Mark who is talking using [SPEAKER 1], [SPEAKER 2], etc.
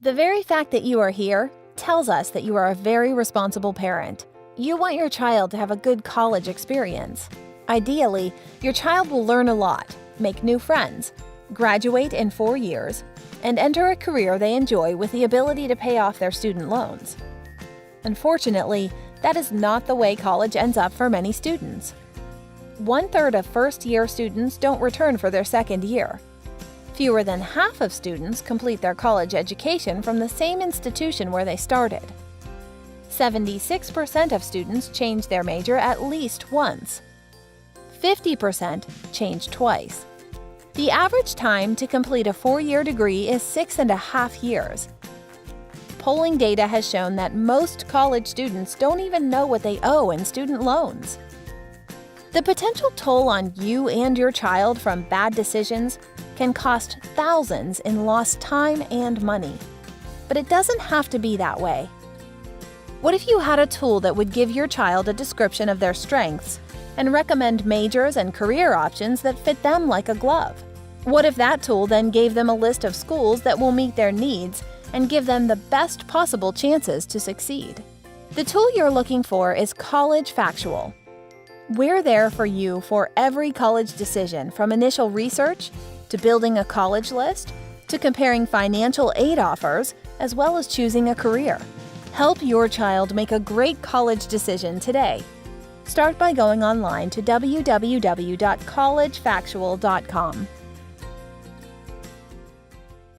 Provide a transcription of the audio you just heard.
[SPEAKER 1] The very fact that you are here tells us that you are a very responsible parent. You want your child to have a good college experience. Ideally, your child will learn a lot, make new friends, graduate in 4 years, and enter a career they enjoy with the ability to pay off their student loans. Unfortunately, that is not the way college ends up for many students. 1/3 of first-year students don't return for their second year. Fewer than half of students complete their college education from the same institution where they started. 76% of students change their major at least once. 50% change twice. The average time to complete a 4-year degree is 6.5 years. Polling data has shown that most college students don't even know what they owe in student loans. The potential toll on you and your child from bad decisions can cost thousands in lost time and money. But it doesn't have to be that way. What if you had a tool that would give your child a description of their strengths and recommend majors and career options that fit them like a glove? What if that tool then gave them a list of schools that will meet their needs and give them the best possible chances to succeed? The tool you're looking for is College Factual. We're there for you for every college decision, from initial research to building a college list to comparing financial aid offers, as well as choosing a career. Help your child make a great college decision today. Start by going online to www.collegefactual.com.